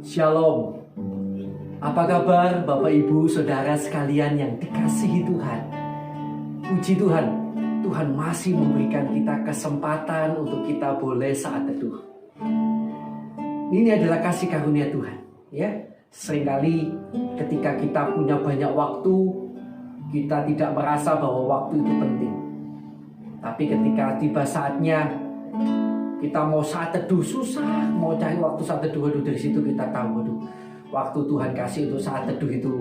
Shalom. Apa kabar Bapak Ibu Saudara sekalian yang dikasihi Tuhan? Puji Tuhan, Tuhan masih memberikan kita kesempatan untuk kita boleh saat teduh. Ini adalah kasih karunia Tuhan, ya. Seringkali ketika kita punya banyak waktu, kita tidak merasa bahwa waktu itu penting. Tapi ketika tiba saatnya kita mau saat teduh, susah mau cari waktu saat teduh. Waduh, dari situ kita tahu, waduh, waktu Tuhan kasih untuk saat teduh itu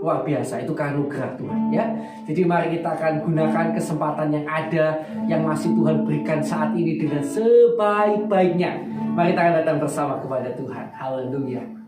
luar biasa, itu anugerah Tuhan, ya. Jadi mari kita akan gunakan kesempatan yang ada, yang masih Tuhan berikan saat ini dengan sebaik-baiknya. Mari kita akan datang bersama kepada Tuhan. Haleluya.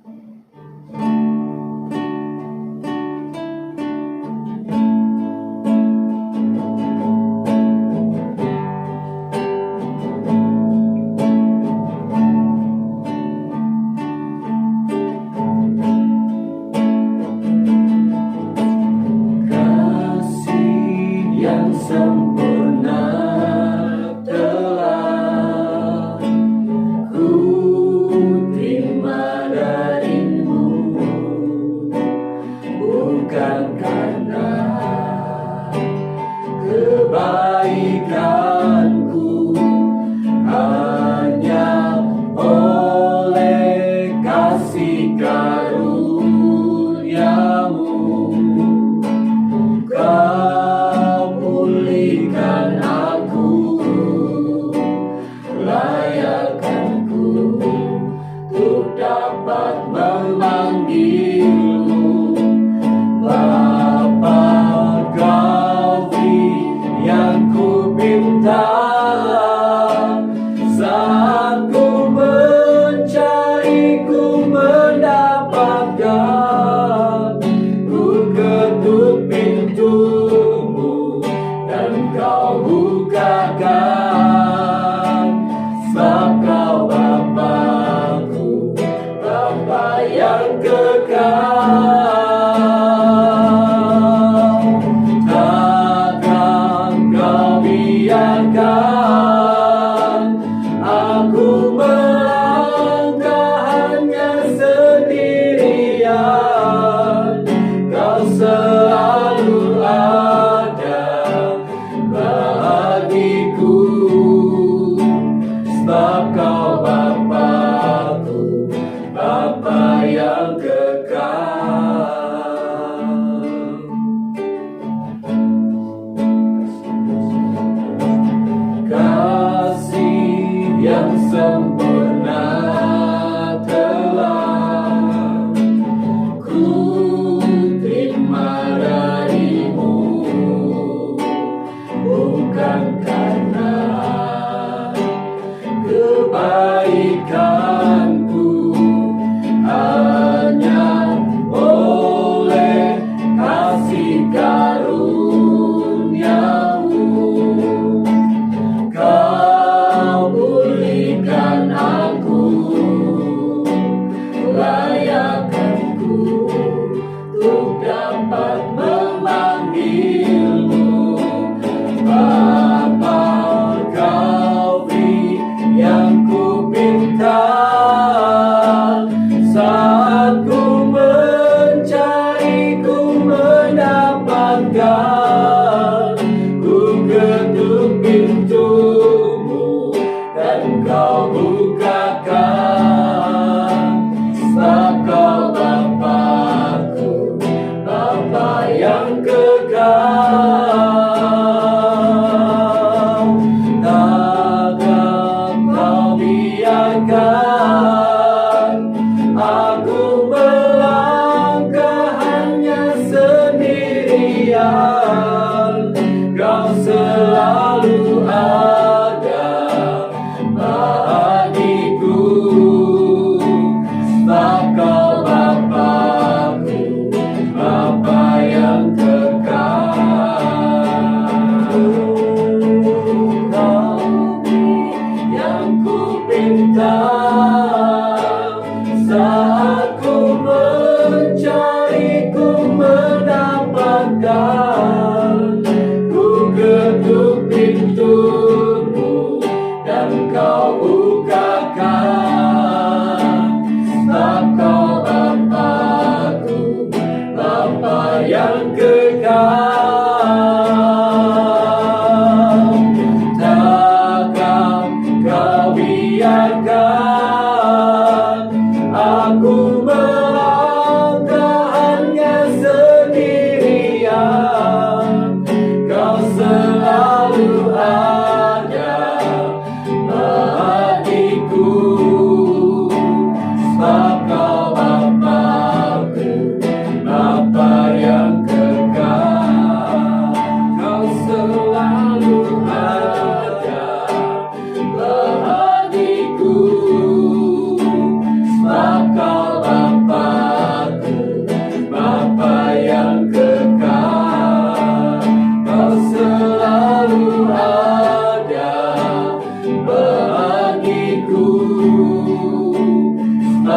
Bapa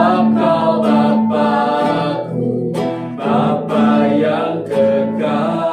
sebab Kau Bapa-Ku, Bapa yang kekal.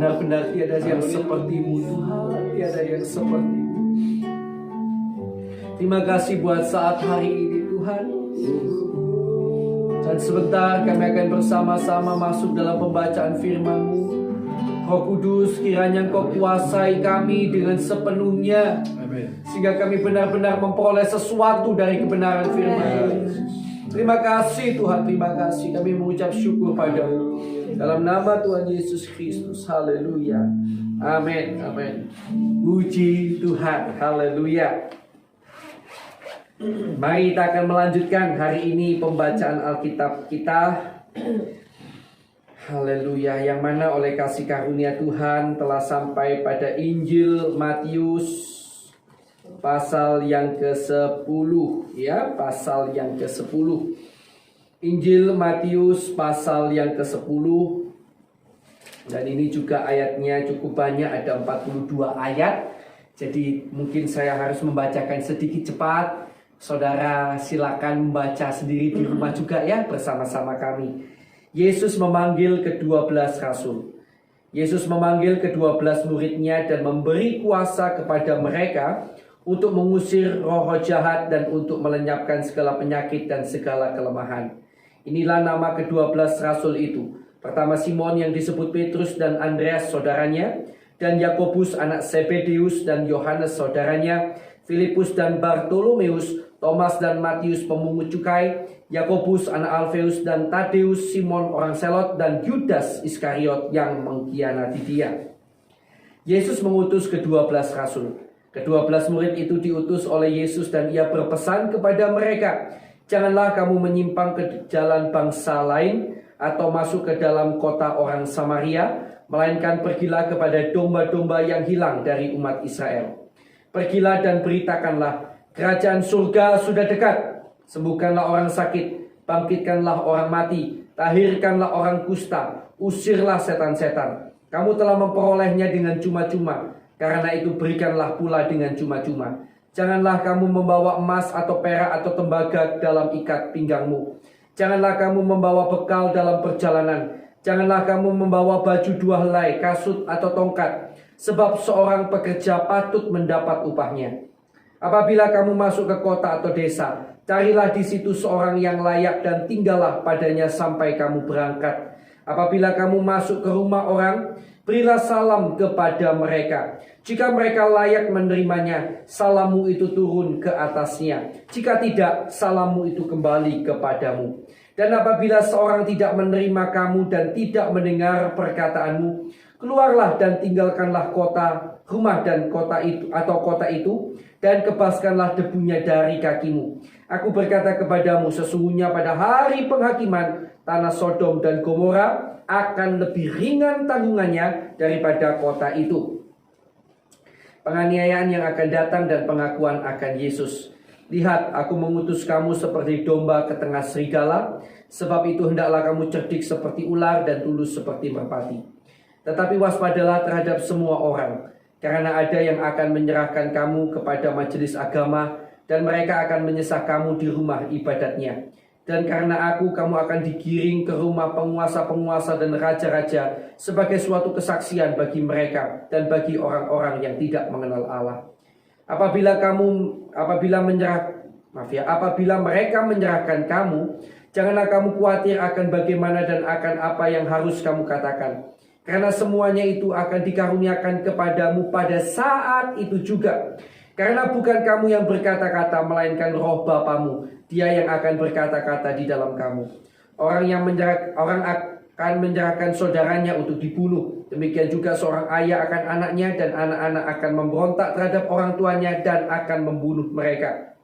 Benar-benar tiada yang seperti-Mu Tuhan, tiada yang seperti-Mu. Terima kasih buat saat hari ini Tuhan. Dan sebentar kami akan bersama-sama masuk dalam pembacaan firman-Mu. Roh Kudus, kiranya Engkau kuasai kami dengan sepenuhnya, sehingga kami benar-benar memperoleh sesuatu dari kebenaran firman-Mu. Terima kasih Tuhan, terima kasih. Kami mengucap syukur padamu. Dalam nama Tuhan Yesus Kristus, haleluya. Amin, amin. Puji Tuhan, haleluya. Mari kita akan melanjutkan hari ini pembacaan Alkitab kita. Haleluya, yang mana oleh kasih karunia Tuhan telah sampai pada Injil Matius pasal yang ke-10, ya, pasal yang ke-10. Injil Matius pasal yang ke-10. Dan ini juga ayatnya cukup banyak, ada 42 ayat. Jadi mungkin saya harus membacakan sedikit cepat. Saudara silakan membaca sendiri di rumah juga ya, bersama-sama kami. Yesus memanggil ke-12 rasul. Yesus memanggil ke-12 muridnya dan memberi kuasa kepada mereka untuk mengusir roh-roh jahat dan untuk melenyapkan segala penyakit dan segala kelemahan. Inilah nama ke-12 rasul itu. Pertama Simon yang disebut Petrus dan Andreas saudaranya, dan Yakobus anak Zebedeus dan Yohanes saudaranya, Filipus dan Bartolomeus, Thomas dan Matius pemungut cukai, Yakobus anak Alfeus dan Tadeus, Simon orang Selot, dan Yudas Iskariot yang mengkhianati dia. Yesus mengutus ke-12 rasul. Ke-12 murid itu diutus oleh Yesus dan ia berpesan kepada mereka, janganlah kamu menyimpang ke jalan bangsa lain atau masuk ke dalam kota orang Samaria, melainkan pergilah kepada domba-domba yang hilang dari umat Israel. Pergilah dan beritakanlah, kerajaan surga sudah dekat. Sembuhkanlah orang sakit, bangkitkanlah orang mati, tahirkanlah orang kusta, usirlah setan-setan. Kamu telah memperolehnya dengan cuma-cuma, karena itu berikanlah pula dengan cuma-cuma. Janganlah kamu membawa emas atau perak atau tembaga dalam ikat pinggangmu. Janganlah kamu membawa bekal dalam perjalanan. Janganlah kamu membawa baju 2 helai, kasut atau tongkat, sebab seorang pekerja patut mendapat upahnya. Apabila kamu masuk ke kota atau desa, carilah di situ seorang yang layak dan tinggallah padanya sampai kamu berangkat. Apabila kamu masuk ke rumah orang, berilah salam kepada mereka. Jika mereka layak menerimanya, salammu itu turun ke atasnya. Jika tidak, salammu itu kembali kepadamu. Dan apabila seorang tidak menerima kamu dan tidak mendengar perkataanmu, keluarlah dan tinggalkanlah rumah dan kota itu, dan kebaskanlah debunya dari kakimu. Aku berkata kepadamu, sesungguhnya pada hari penghakiman, tanah Sodom dan Gomora akan lebih ringan tanggungannya daripada kota itu. Penganiayaan yang akan datang dan pengakuan akan Yesus. Lihat, aku mengutus kamu seperti domba ke tengah serigala, sebab itu hendaklah kamu cerdik seperti ular dan tulus seperti merpati. Tetapi waspadalah terhadap semua orang, karena ada yang akan menyerahkan kamu kepada majelis agama, dan mereka akan menyesah kamu di rumah ibadatnya. Dan karena aku, kamu akan digiring ke rumah penguasa-penguasa dan raja-raja sebagai suatu kesaksian bagi mereka dan bagi orang-orang yang tidak mengenal Allah. Apabila mereka menyerahkan kamu, janganlah kamu khawatir akan bagaimana dan akan apa yang harus kamu katakan. Karena semuanya itu akan dikaruniakan kepadamu pada saat itu juga. Karena bukan kamu yang berkata-kata, melainkan Roh Bapamu, Dia yang akan berkata-kata di dalam kamu. Orang akan menyerahkan saudaranya untuk dibunuh. Demikian juga seorang ayah akan anaknya, dan anak-anak akan memberontak terhadap orang tuanya dan akan membunuh mereka.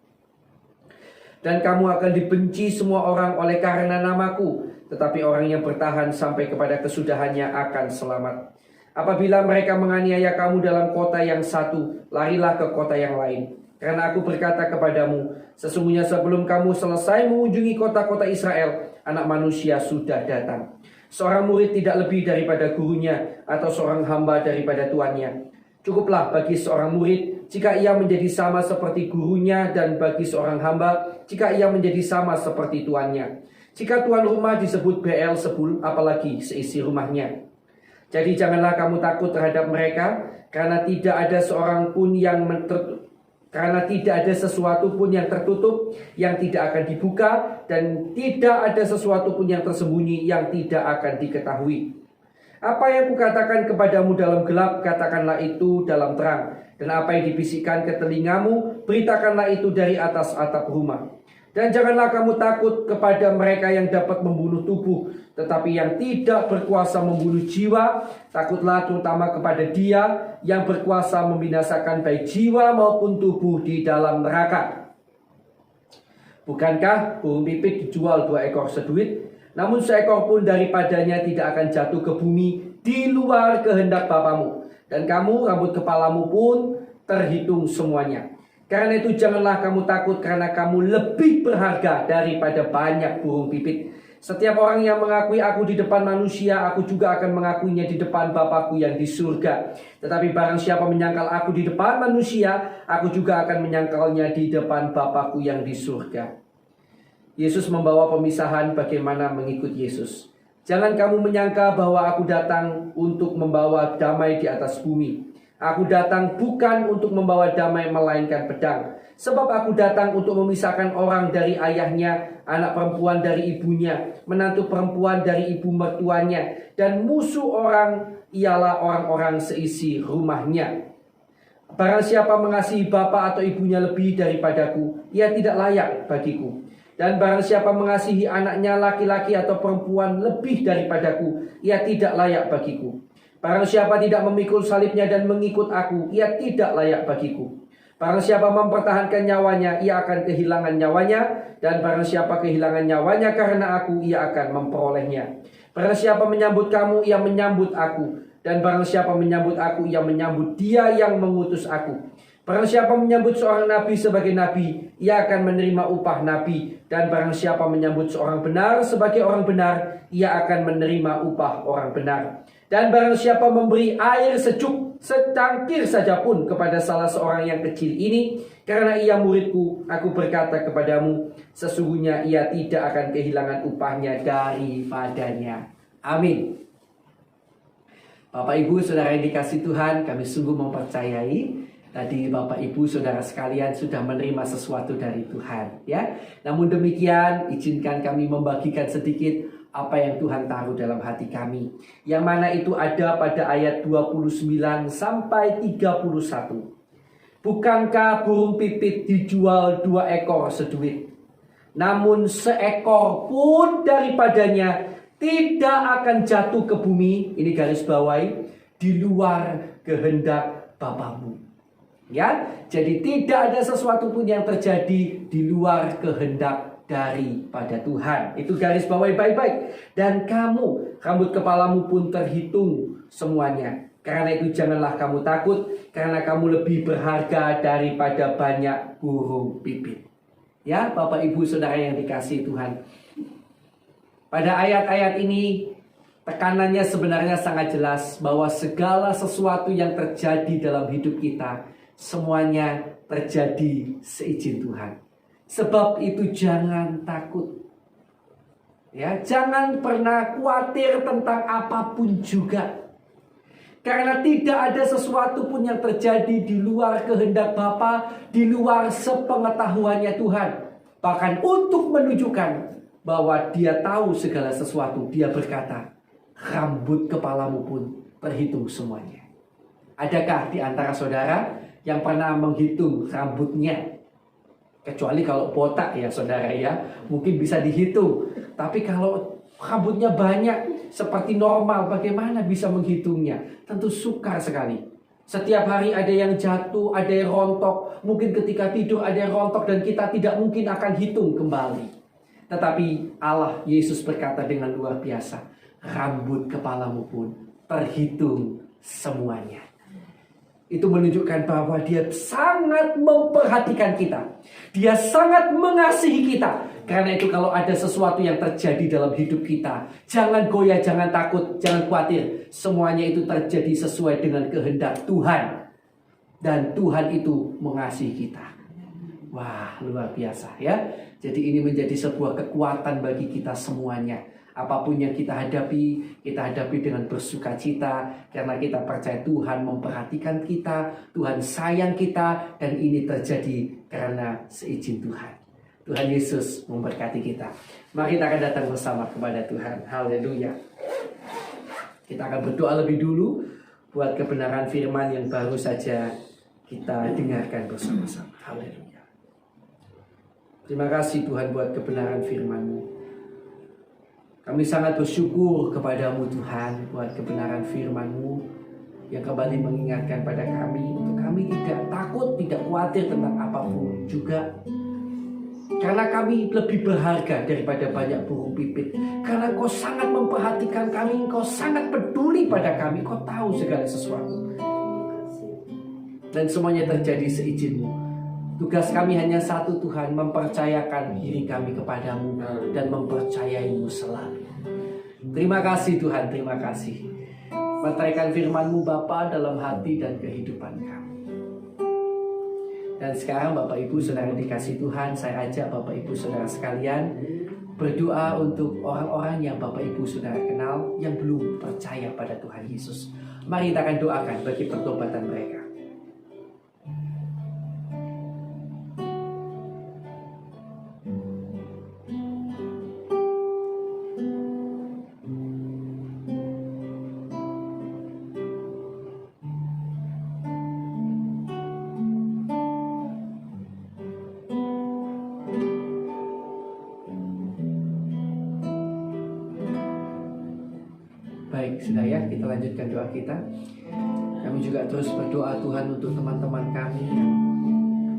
Dan kamu akan dibenci semua orang oleh karena namaku, tetapi orang yang bertahan sampai kepada kesudahannya akan selamat. Apabila mereka menganiaya kamu dalam kota yang satu, larilah ke kota yang lain. Karena aku berkata kepadamu, sesungguhnya sebelum kamu selesai mengunjungi kota-kota Israel, Anak Manusia sudah datang. Seorang murid tidak lebih daripada gurunya, atau seorang hamba daripada tuannya. Cukuplah bagi seorang murid jika ia menjadi sama seperti gurunya, dan bagi seorang hamba jika ia menjadi sama seperti tuannya. Jika tuan rumah disebut Beelzebul, apalagi seisi rumahnya. Jadi janganlah kamu takut terhadap mereka, karena tidak ada seorang pun yang Karena tidak ada sesuatu pun yang tertutup yang tidak akan dibuka, dan tidak ada sesuatu pun yang tersembunyi yang tidak akan diketahui. Apa yang kukatakan kepadamu dalam gelap, katakanlah itu dalam terang. Dan apa yang dibisikkan ke telingamu, beritakanlah itu dari atas atap rumah. Dan janganlah kamu takut kepada mereka yang dapat membunuh tubuh, tetapi yang tidak berkuasa membunuh jiwa. Takutlah terutama kepada Dia yang berkuasa membinasakan baik jiwa maupun tubuh di dalam neraka. Bukankah burung pipit dijual 2 ekor seduit? Namun seekor pun daripadanya tidak akan jatuh ke bumi di luar kehendak Bapamu. Dan kamu, rambut kepalamu pun terhitung semuanya. Karena itu janganlah kamu takut, karena kamu lebih berharga daripada banyak burung pipit. Setiap orang yang mengakui aku di depan manusia, aku juga akan mengakuinya di depan Bapa-Ku yang di surga. Tetapi barang siapa menyangkal aku di depan manusia, aku juga akan menyangkalnya di depan Bapa-Ku yang di surga. Yesus membawa pemisahan bagaimana mengikut Yesus. Jangan kamu menyangka bahwa aku datang untuk membawa damai di atas bumi. Aku datang bukan untuk membawa damai melainkan pedang. Sebab aku datang untuk memisahkan orang dari ayahnya, anak perempuan dari ibunya, menantu perempuan dari ibu mertuanya, dan musuh orang ialah orang-orang seisi rumahnya. Barang siapa mengasihi bapa atau ibunya lebih daripadaku, ia tidak layak bagiku. Dan barang siapa mengasihi anaknya laki-laki atau perempuan lebih daripadaku, ia tidak layak bagiku. Barang siapa tidak memikul salibnya dan mengikut aku, ia tidak layak bagiku. Barang siapa mempertahankan nyawanya, ia akan kehilangan nyawanya. Dan barang siapa kehilangan nyawanya karena aku, ia akan memperolehnya. Barang siapa menyambut kamu, ia menyambut aku. Dan barang siapa menyambut aku, ia menyambut Dia yang mengutus aku. Barang siapa menyambut seorang nabi sebagai nabi, ia akan menerima upah nabi. Dan barang siapa menyambut seorang benar sebagai orang benar, ia akan menerima upah orang benar. Dan barang siapa memberi air sejuk secangkir saja pun kepada salah seorang yang kecil ini, karena ia muridku, aku berkata kepadamu, sesungguhnya ia tidak akan kehilangan upahnya daripadanya. Amin. Bapak Ibu Saudara yang dikasihi Tuhan, kami sungguh mempercayai tadi Bapak Ibu Saudara sekalian sudah menerima sesuatu dari Tuhan, ya. Namun demikian, izinkan kami membagikan sedikit apa yang Tuhan taruh dalam hati kami, yang mana itu ada pada ayat 29 sampai 31. Bukankah burung pipit dijual 2 ekor seduit? Namun seekor pun daripadanya tidak akan jatuh ke bumi, ini garis bawahi, di luar kehendak Bapamu. Ya, jadi tidak ada sesuatu pun yang terjadi di luar kehendak daripada Tuhan. Itu garis bawahi baik-baik. Dan kamu, rambut kepalamu pun terhitung semuanya. Karena itu janganlah kamu takut, karena kamu lebih berharga daripada banyak burung pipit. Ya, Bapak Ibu Saudara yang dikasihi Tuhan. Pada ayat-ayat ini tekanannya sebenarnya sangat jelas bahwa segala sesuatu yang terjadi dalam hidup kita semuanya terjadi seizin Tuhan. Sebab itu jangan takut. Ya, jangan pernah khawatir tentang apapun juga. Karena tidak ada sesuatu pun yang terjadi di luar kehendak Bapa, di luar sepengetahuannya Tuhan. Bahkan untuk menunjukkan bahwa Dia tahu segala sesuatu, Dia berkata, rambut kepalamu pun terhitung semuanya. Adakah di antara saudara yang pernah menghitung rambutnya? Kecuali kalau botak ya saudara ya, mungkin bisa dihitung. Tapi kalau rambutnya banyak seperti normal, bagaimana bisa menghitungnya? Tentu sukar sekali. Setiap hari ada yang jatuh, ada yang rontok. Mungkin ketika tidur ada yang rontok dan kita tidak mungkin akan hitung kembali. Tetapi Allah Yesus berkata dengan luar biasa, rambut kepalamu pun terhitung semuanya. Itu menunjukkan bahwa Dia sangat memperhatikan kita. Dia sangat mengasihi kita. Karena itu kalau ada sesuatu yang terjadi dalam hidup kita, jangan goyah, jangan takut, jangan khawatir. Semuanya itu terjadi sesuai dengan kehendak Tuhan. Dan Tuhan itu mengasihi kita. Wah, luar biasa ya. Jadi ini menjadi sebuah kekuatan bagi kita semuanya. Apapun yang kita hadapi dengan bersukacita. Karena kita percaya Tuhan memperhatikan kita, Tuhan sayang kita, dan ini terjadi karena seizin Tuhan. Tuhan Yesus memberkati kita. Mari kita akan datang bersama kepada Tuhan. Haleluya. Kita akan berdoa lebih dulu buat kebenaran firman yang baru saja kita dengarkan bersama-sama. Haleluya. Terima kasih Tuhan buat kebenaran firman-Mu. Kami sangat bersyukur kepadamu Tuhan buat kebenaran firman-Mu yang kembali mengingatkan pada kami untuk kami tidak takut, tidak khawatir tentang apapun juga. Karena kami lebih berharga daripada banyak burung pipit. Karena Kau sangat memperhatikan kami, Kau sangat peduli pada kami, Kau tahu segala sesuatu. Dan semuanya terjadi seizin-Mu. Tugas kami hanya satu Tuhan, mempercayakan diri kami kepadamu dan mempercayai-Mu selalu. Terima kasih Tuhan, terima kasih. Meteraikan firman-Mu Bapa dalam hati dan kehidupan kami. Dan sekarang Bapak Ibu Saudara dikasih Tuhan, saya ajak Bapak Ibu Saudara sekalian berdoa untuk orang-orang yang Bapak Ibu Saudara kenal yang belum percaya pada Tuhan Yesus. Mari kita akan doakan bagi pertobatan mereka. Baik, sudah ya, kita lanjutkan doa kita. Kami juga terus berdoa Tuhan untuk teman-teman kami yang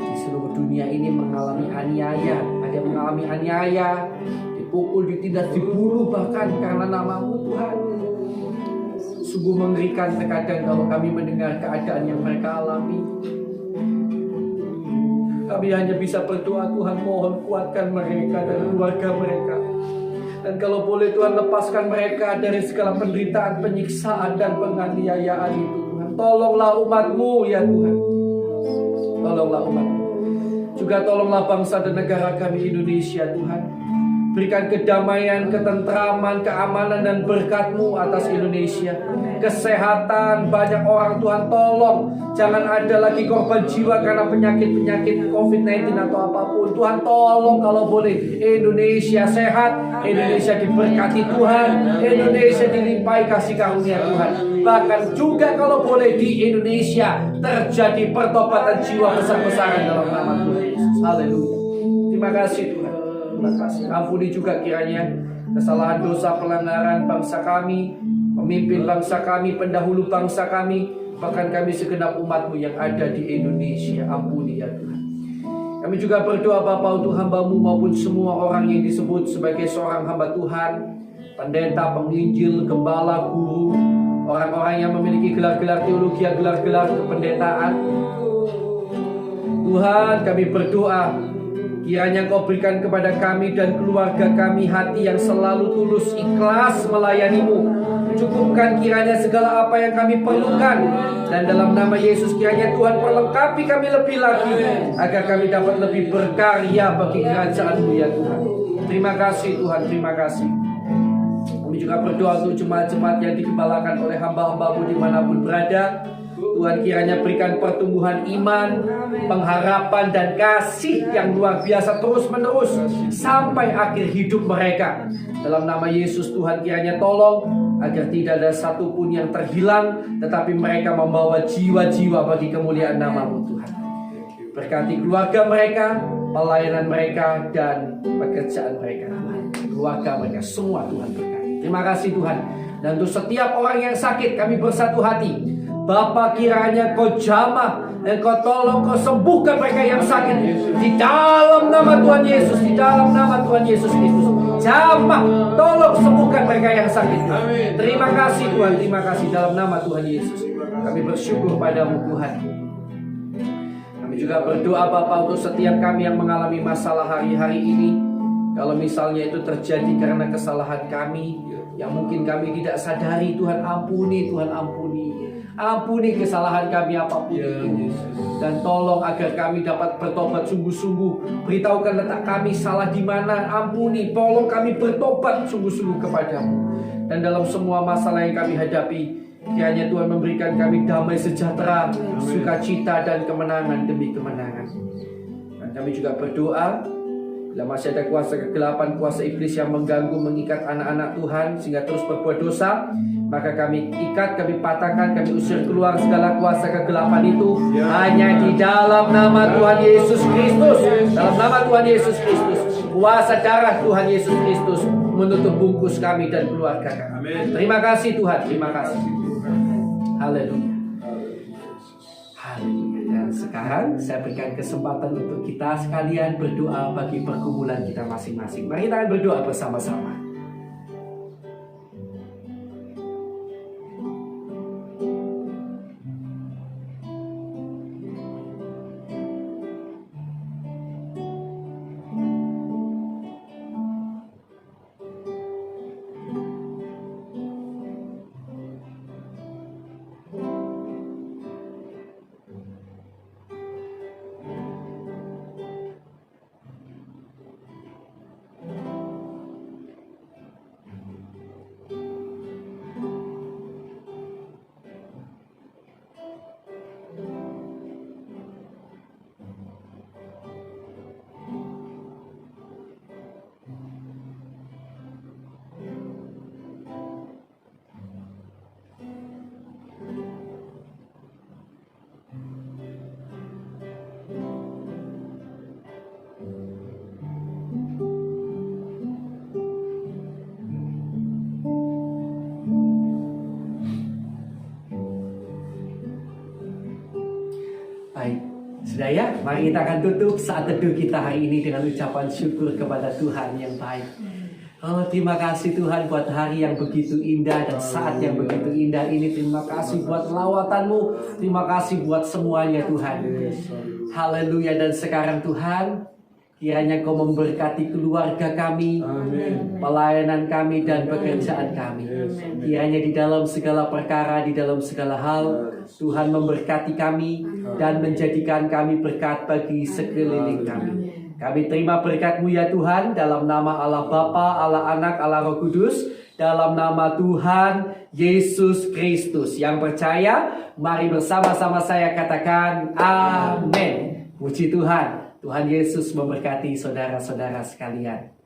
di seluruh dunia ini mengalami aniaya. Ada yang mengalami aniaya, dipukul, ditindas, dibunuh bahkan karena nama-Mu Tuhan. Sungguh mengerikan terkadang kalau kami mendengar keadaan yang mereka alami. Kami hanya bisa berdoa Tuhan, mohon kuatkan mereka dan keluarga mereka. Dan kalau boleh Tuhan lepaskan mereka dari segala penderitaan, penyiksaan dan penganiayaan itu Tuhan. Tolonglah umat-Mu ya Tuhan. Tolonglah umat-Mu. Juga tolonglah bangsa dan negara kami Indonesia Tuhan. Berikan kedamaian, ketentraman, keamanan dan berkat-Mu atas Indonesia. Kesehatan banyak orang Tuhan, tolong. Jangan ada lagi korban jiwa karena penyakit-penyakit COVID-19 atau apapun. Tuhan tolong kalau boleh Indonesia sehat, Indonesia diberkati Tuhan, Indonesia dilimpahi kasih karunia Tuhan. Bahkan juga kalau boleh di Indonesia terjadi pertobatan jiwa besar-besaran dalam nama Tuhan Yesus. Haleluya. Terima kasih Tuhan. Terima kasih. Ampuni juga kiranya kesalahan dosa pelanggaran bangsa kami, pemimpin bangsa kami, pendahulu bangsa kami, bahkan kami segenap umat-Mu yang ada di Indonesia. Ampuni ya Tuhan. Kami juga berdoa Bapa untuk hamba-Mu maupun semua orang yang disebut sebagai seorang hamba Tuhan, pendeta, penginjil, gembala, guru, orang-orang yang memiliki gelar-gelar teologi, gelar-gelar kependetaan. Tuhan, kami berdoa kiranya Kau berikan kepada kami dan keluarga kami hati yang selalu tulus, ikhlas melayani-Mu. Cukupkan kiranya segala apa yang kami perlukan. Dan dalam nama Yesus kiranya Tuhan perlengkapi kami lebih lagi, agar kami dapat lebih berkarya bagi kerajaan-Mu ya Tuhan. Terima kasih Tuhan, terima kasih. Kami juga berdoa untuk jemaat-jemaat yang digembalakan oleh hamba-hamba-Mu dimanapun berada. Tuhan kiranya berikan pertumbuhan iman, pengharapan dan kasih yang luar biasa terus menerus sampai akhir hidup mereka. Dalam nama Yesus Tuhan kiranya tolong agar tidak ada satupun yang terhilang, tetapi mereka membawa jiwa-jiwa bagi kemuliaan nama-Mu Tuhan. Berkati keluarga mereka, pelayanan mereka dan pekerjaan mereka Tuhan. Keluarga mereka semua Tuhan berkati. Terima kasih Tuhan. Dan untuk setiap orang yang sakit kami bersatu hati. Bapa kiranya Kau jamah dan Kau tolong, Kau sembuhkan mereka yang sakit di dalam nama Tuhan Yesus, di dalam nama Tuhan Yesus Kristus. Jamah, tolong sembuhkan mereka yang sakit. Terima kasih Tuhan, terima kasih dalam nama Tuhan Yesus. Kami bersyukur padamu Tuhan. Kami juga berdoa Bapa untuk setiap kami yang mengalami masalah hari-hari ini. Kalau misalnya itu terjadi karena kesalahan kami, yang mungkin kami tidak sadari. Tuhan ampuni, Tuhan ampuni. Ampuni kesalahan kami apapun itu. Dan tolong agar kami dapat bertobat sungguh-sungguh. Beritahukan letak kami salah di mana. Ampuni, tolong kami bertobat sungguh-sungguh kepadamu. Dan dalam semua masalah yang kami hadapi, kiranya Tuhan memberikan kami damai sejahtera, sukacita dan kemenangan demi kemenangan. Dan kami juga berdoa, bila masih ada kuasa kegelapan, kuasa iblis yang mengganggu, mengikat anak-anak Tuhan sehingga terus berbuat dosa, maka kami ikat, kami patahkan, kami usir keluar segala kuasa kegelapan itu hanya di dalam nama Tuhan Yesus Kristus. Dalam nama Tuhan Yesus Kristus, kuasa darah Tuhan Yesus Kristus menutup bungkus kami dan keluarga kami. Terima kasih Tuhan, terima kasih. Haleluya. Haleluya. Dan sekarang saya berikan kesempatan untuk kita sekalian berdoa bagi pergumulan kita masing-masing. Mari kita akan berdoa bersama-sama. Baik, sudah ya, mari kita akan tutup saat teduh kita hari ini dengan ucapan syukur kepada Tuhan yang baik. Oh, terima kasih Tuhan buat hari yang begitu indah dan saat yang begitu indah ini. Terima kasih buat lawatanmu, terima kasih buat semuanya Tuhan. Haleluya. Dan sekarang Tuhan, kiranya Kau memberkati keluarga kami, pelayanan kami dan pekerjaan kami. Kiranya di dalam segala perkara, di dalam segala hal, Tuhan memberkati kami dan menjadikan kami berkat bagi sekeliling kami. Kami terima berkat-Mu ya Tuhan, dalam nama Allah Bapa, Allah Anak, Allah Roh Kudus, dalam nama Tuhan Yesus Kristus. Yang percaya, mari bersama-sama saya katakan amin. Puji Tuhan. Tuhan Yesus memberkati saudara-saudara sekalian.